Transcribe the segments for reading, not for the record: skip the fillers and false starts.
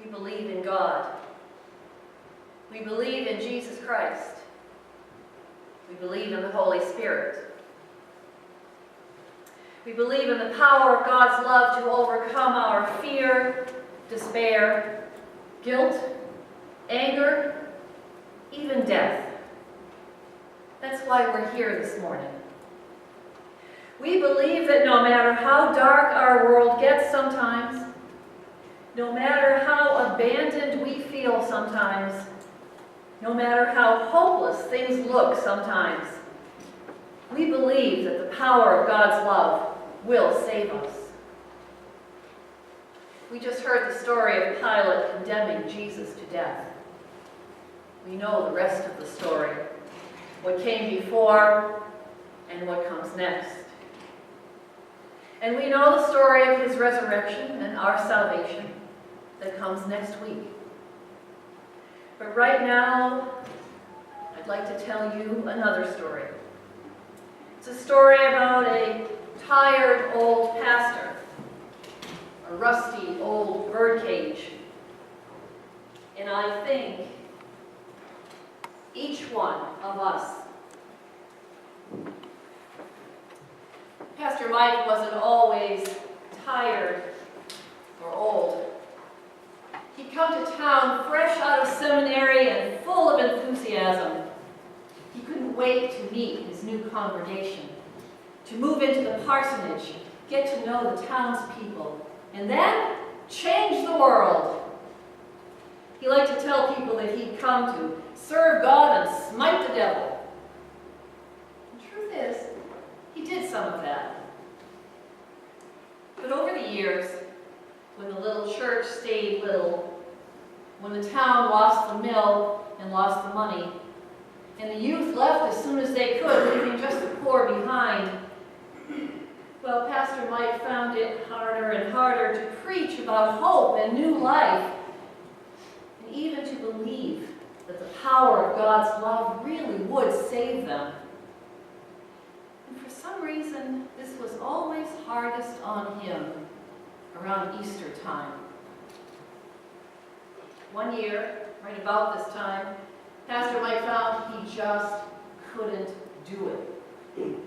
We believe in God. We believe in Jesus Christ. We believe in the Holy Spirit. We believe in the power of God's love to overcome our fear, despair, guilt, anger, even death. That's why we're here this morning. We believe that no matter how dark our world gets sometimes, no matter how abandoned we feel sometimes, no matter how hopeless things look sometimes, we believe that the power of God's love will save us. We just heard the story of Pilate condemning Jesus to death. We know the rest of the story, what came before and what comes next. And we know the story of his resurrection and our salvation that comes next week. But right now, I'd like to tell you another story. It's a story about a tired old pastor, a rusty old birdcage, and I think each one of us. Pastor Mike wasn't always tired or old. He'd come to town fresh out of seminary and full of enthusiasm. He couldn't wait to meet his new congregation, to move into the parsonage, get to know the townspeople, and then change the world. He liked to tell people that he'd come to serve God and smite the devil. The truth is, he did some of that. But over the years, when the little church stayed little, when the town lost the mill and lost the money, and the youth left as soon as they could, leaving just the poor behind, well, Pastor Mike found it harder and harder to preach about hope and new life, and even to believe that the power of God's love really would save them. And for some reason, this was always hardest on him around Easter time. One year, right about this time, Pastor Mike found he just couldn't do it.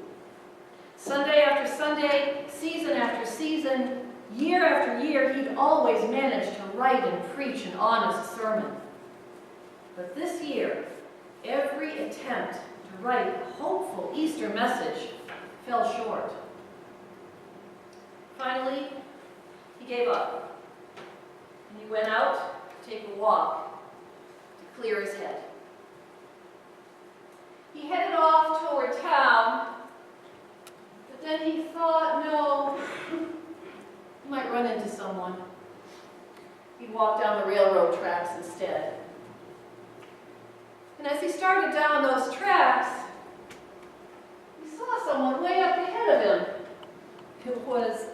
Sunday after Sunday, season after season, year after year, he'd always managed to write and preach an honest sermon. But this year, every attempt to write a hopeful Easter message fell short. Finally, he gave up, and he went out to take a walk to clear his head. He headed off toward town, but then he thought, no, he might run into someone. He'd walk down the railroad tracks instead. And as he started down those tracks, he saw someone way up ahead of him. It was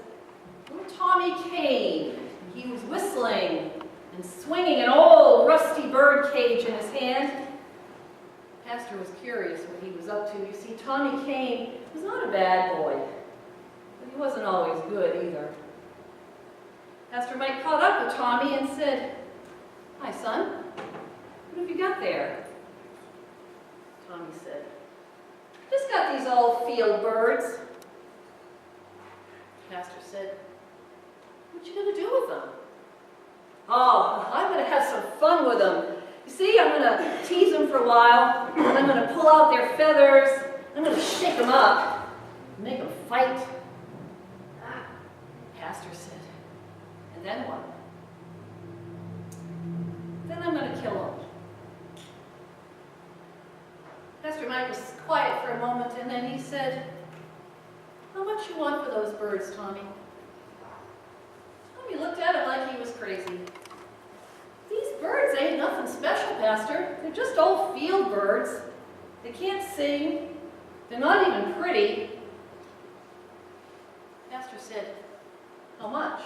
little Tommy Kane. He was whistling and swinging an old rusty bird cage in his hand. The pastor was curious what he was up to. You see, Tommy Kane was not a bad boy, but he wasn't always good either. Pastor Mike caught up with Tommy and said, "Hi, son. What have you got there?" Tommy said, "Just got these old field birds." The pastor said, "What you going to do with them?" "Oh, I'm going to have some fun with them. You see, I'm going to tease them for a while, and I'm going to pull out their feathers, I'm going to shake them up, and make them fight." The pastor said, "And then what?" "Then I'm going to kill them." Pastor Mike was quiet for a moment, and then he said, "How much you want for those birds, Tommy?" Tommy looked at him like he was crazy. "These birds ain't nothing special, Pastor. They're just old field birds. They can't sing. They're not even pretty." Pastor said, "How much?"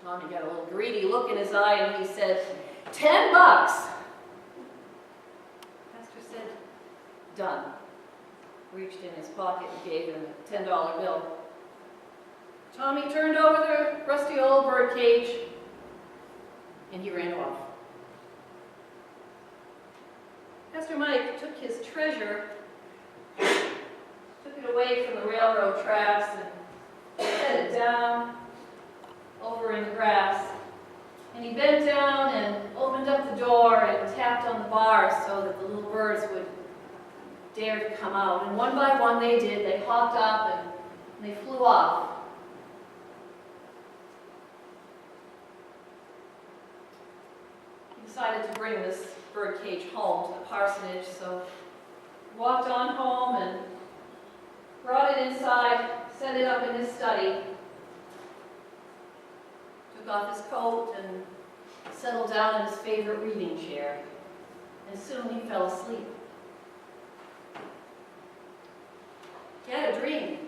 Tommy got a little greedy look in his eye, and he said, $10. Pastor said, "Done." Reached in his pocket and gave him a $10 bill. Tommy turned over the rusty old bird cage and he ran off. Pastor Mike took his treasure, took it away from the railroad tracks and set it down over in the grass. And he bent down and opened up the door and tapped on the bars so that the little birds would dare to come out. And one by one they did. They hopped up and they flew off. He decided to bring this bird cage home to the parsonage, so he walked on home and brought it inside, set it up in his study, took off his coat and settled down in his favorite reading chair, and soon he fell asleep. He had a dream.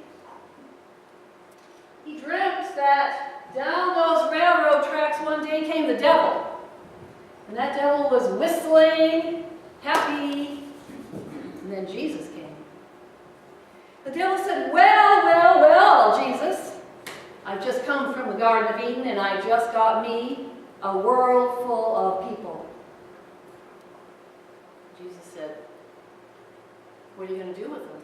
He dreamt that down those railroad tracks one day came the devil. And that devil was whistling, happy, and then Jesus came. The devil said, well, well, well, Jesus, I've just come from the Garden of Eden and I just got me a world full of people. Jesus said, what are you going to do with them?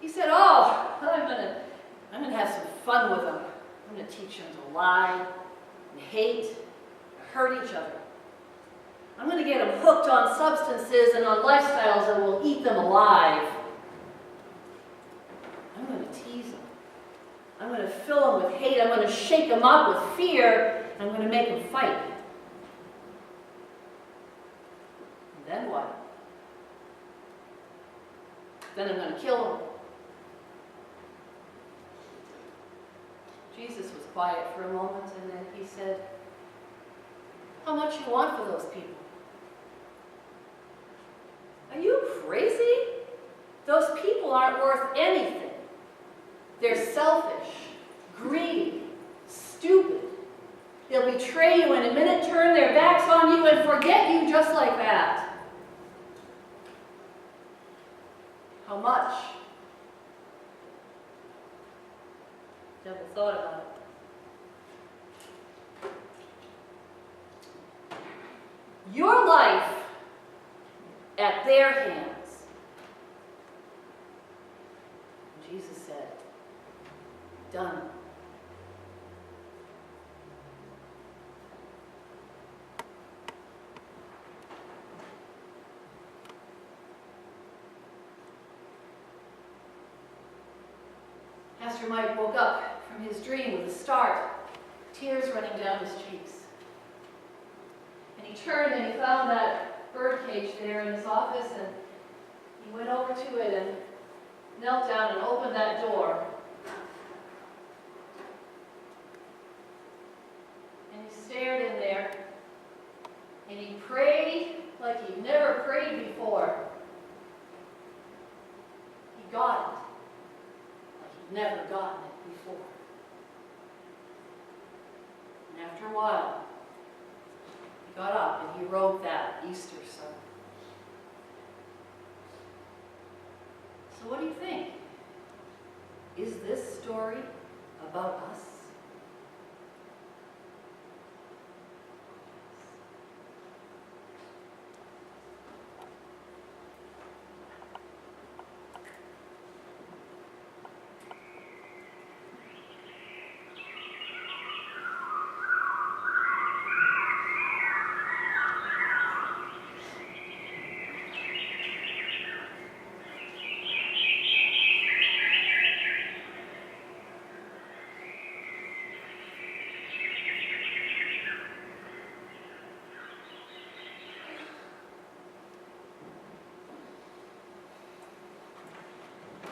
He said, oh, I'm going to have some fun with them. I'm going to teach them to lie and hate, hurt each other. I'm going to get them hooked on substances and on lifestyles that will eat them alive. I'm going to tease them. I'm going to fill them with hate. I'm going to shake them up with fear. I'm going to make them fight. And then what? Then I'm going to kill them. Jesus was quiet for a moment, and then he said, how much you want for those people? Are you crazy? Those people aren't worth anything. They're selfish, greedy, stupid. They'll betray you in a minute, turn their backs on you, and forget you just like that. How much? The devil thought about it. Your life at their hands. Jesus said, done. Pastor Mike woke up from his dream with a start, tears running down his cheeks. And he turned and he found that bird cage there in his office, and he went over to it and knelt down and opened that door. And he stared in there, and he prayed like he'd never prayed before. He got it. Never gotten it before. And after a while, he got up and he wrote that Easter song. So what do you think? Is this story about us?